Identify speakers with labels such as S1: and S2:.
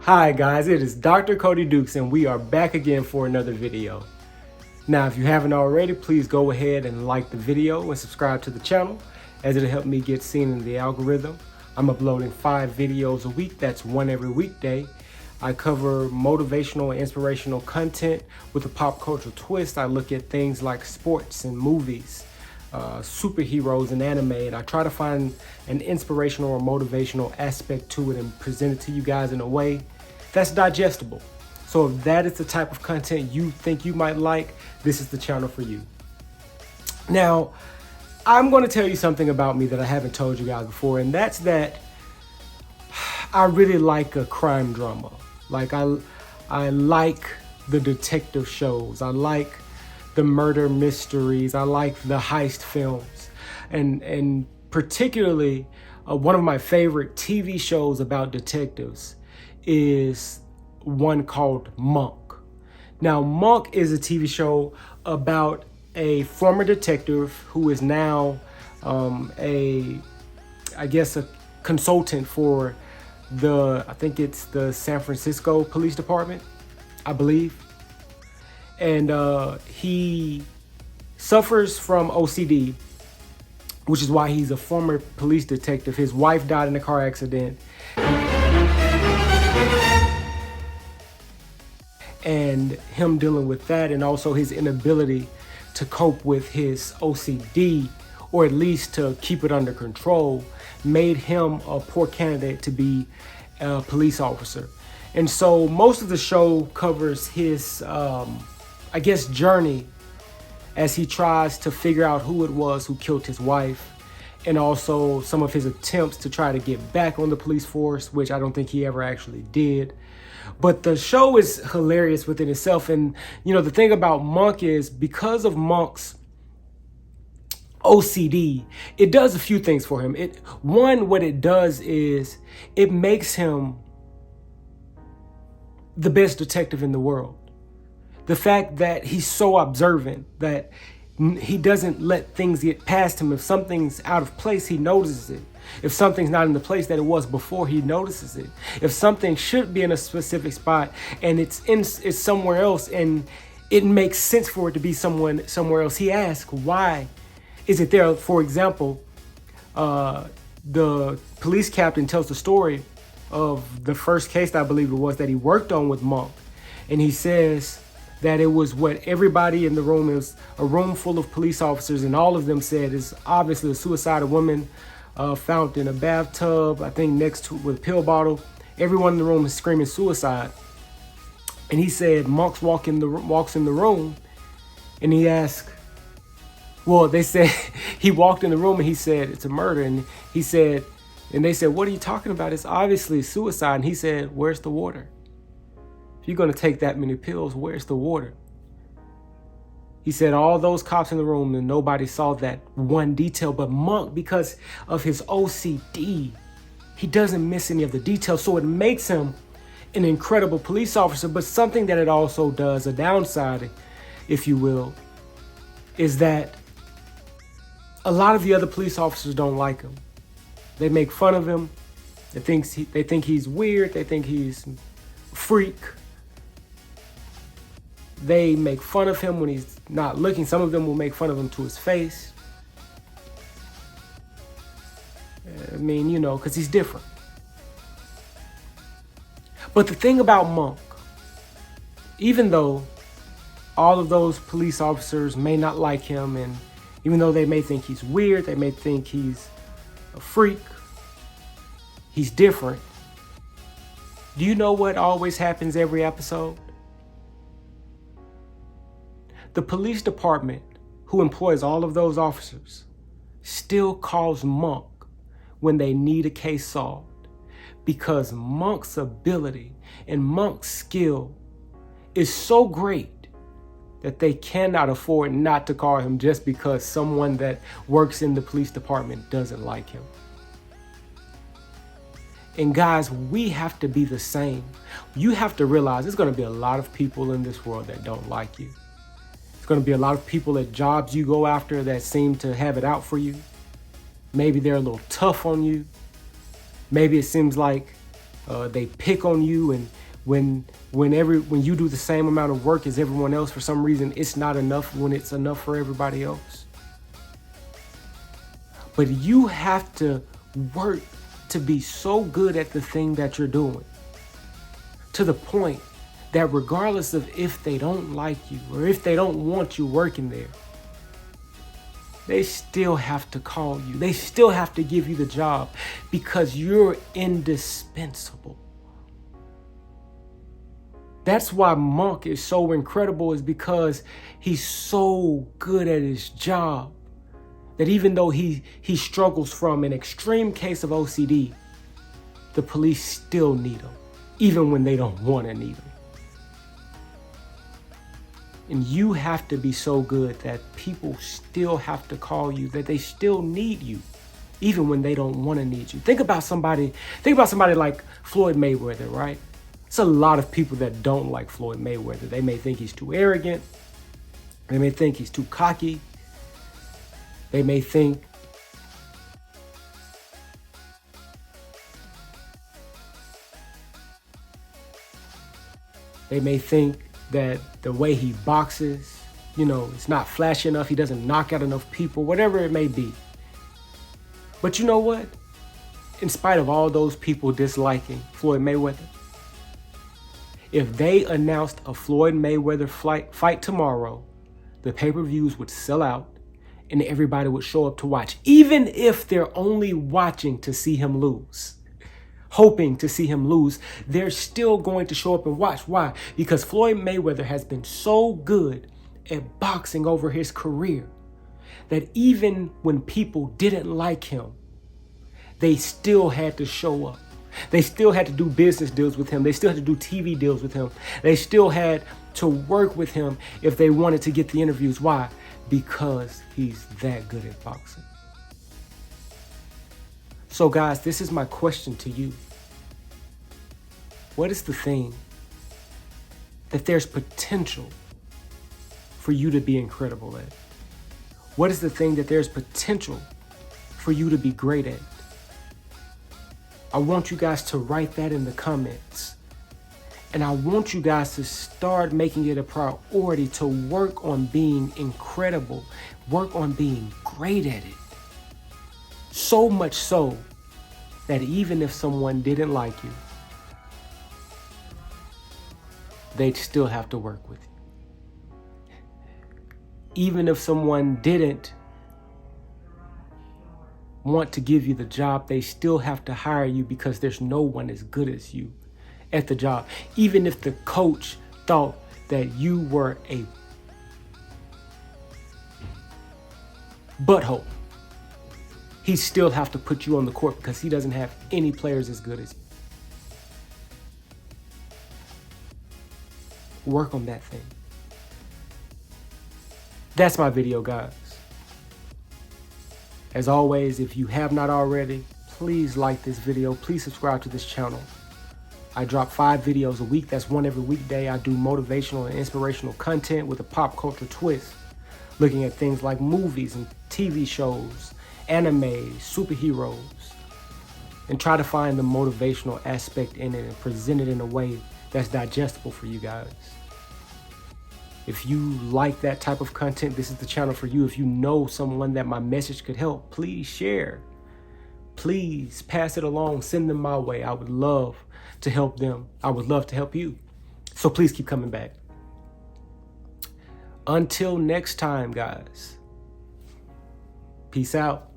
S1: Hi guys, it is Dr. Cody Dukes and we are back again for another video. Now if you haven't already, please go ahead and like the video and subscribe to the channel as it'll help me get seen in the algorithm. I'm uploading 5 videos a week, that's one every weekday. I cover motivational and inspirational content with a pop culture twist. I look at things like sports and movies, superheroes and anime, and I try to find an inspirational or motivational aspect to it and present it to you guys in a way that's digestible. So if that is the type of content you think you might like, this is the channel for you. Now, I'm going to tell you something about me that I haven't told you guys before, and that's that I really like a crime drama. Like I like the detective shows. I like the murder mysteries. I like the heist films. And particularly one of my favorite TV shows about detectives is one called Monk. Now, Monk is a TV show about a former detective who is now a consultant for I think it's the San Francisco Police Department, I believe. And he suffers from OCD, which is why he's a former police detective. His wife died in a car accident. And him dealing with that, and also his inability to cope with his OCD, or at least to keep it under control, made him a poor candidate to be a police officer. And so most of the show covers his, journey as he tries to figure out who it was who killed his wife, and also some of his attempts to try to get back on the police force, which I don't think he ever actually did. But the show is hilarious within itself. And, you know, the thing about Monk is because of Monk's OCD, it does a few things for him. What it does is it makes him the best detective in the world. The fact that he's so observant that he doesn't let things get past him. If something's out of place, he notices it. If something's not in the place that it was before, he notices it. If something should be in a specific spot and it's somewhere else and it makes sense for it to be somewhere else, he asks, why is it there? For example, the police captain tells the story of the first case, I believe it was, that he worked on with Monk. And he says that it was what everybody in the room, is a room full of police officers, and all of them said is obviously a suicidal woman found in a bathtub, I think next to with a pill bottle. Everyone in the room is screaming suicide. And he said Monk walks in the room and he asked, well, they said he walked in the room and he said it's a murder, and he said, and they said, what are you talking about? It's obviously suicide. And he said, where's the water? If you're going to take that many pills, where's the water? He said all those cops in the room and nobody saw that one detail, but Monk, because of his OCD, he doesn't miss any of the details. So it makes him an incredible police officer. But something that it also does, a downside, if you will, is that a lot of the other police officers don't like him. They make fun of him. They think he's weird. They think he's a freak. They make fun of him when he's not looking. Some of them will make fun of him to his face. I mean, you know, because he's different. But the thing about Monk, even though all of those police officers may not like him, and even though they may think he's weird, they may think he's a freak, he's different. Do you know what always happens every episode? The police department, who employs all of those officers, still calls Monk when they need a case solved, because Monk's ability and Monk's skill is so great that they cannot afford not to call him just because someone that works in the police department doesn't like him. And guys, we have to be the same. You have to realize there's going to be a lot of people in this world that don't like you. There's going to be a lot of people at jobs you go after that seem to have it out for you. Maybe they're a little tough on you. Maybe it seems like They pick on you, and when you do the same amount of work as everyone else, for some reason it's not enough when it's enough for everybody else. But you have to work to be so good at the thing that you're doing, to the point that regardless of if they don't like you or if they don't want you working there, they still have to call you. They still have to give you the job because you're indispensable. That's why Monk is so incredible, is because he's so good at his job that even though he struggles from an extreme case of OCD, the police still need him, even when they don't want to need him. And you have to be so good that people still have to call you, that they still need you, even when they don't want to need you. Think about somebody like Floyd Mayweather, right? It's a lot of people that don't like Floyd Mayweather. They may think he's too arrogant. They may think he's too cocky. They may think that the way he boxes, it's not flashy enough. He doesn't knock out enough people, whatever it may be. But you know what? In spite of all those people disliking Floyd Mayweather, if they announced a Floyd Mayweather fight tomorrow, the pay-per-views would sell out and everybody would show up to watch, even if they're only watching to see him lose. Hoping to see him lose, they're still going to show up and watch. Why? Because Floyd Mayweather has been so good at boxing over his career that even when people didn't like him, they still had to show up. They still had to do business deals with him. They still had to do TV deals with him. They still had to work with him if they wanted to get the interviews. Why? Because he's that good at boxing. So guys, this is my question to you. What is the thing that there's potential for you to be incredible at? What is the thing that there's potential for you to be great at? I want you guys to write that in the comments. And I want you guys to start making it a priority to work on being incredible, work on being great at it. So much so that even if someone didn't like you, they'd still have to work with you. Even if someone didn't want to give you the job, they still have to hire you because there's no one as good as you at the job. Even if the coach thought that you were a butthole, he still have to put you on the court because he doesn't have any players as good as you. Work on that thing. That's my video, guys. As always, if you have not already, please like this video. Please subscribe to this channel. I drop 5 videos a week. That's one every weekday. I do motivational and inspirational content with a pop culture twist, looking at things like movies and TV shows, anime, superheroes, and try to find the motivational aspect in it and present it in a way that's digestible for you guys. If you like that type of content, this is the channel for you. If you know someone that my message could help, please share. Please pass it along. Send them my way. I would love to help them. I would love to help you. So please keep coming back. Until next time, guys. Peace out.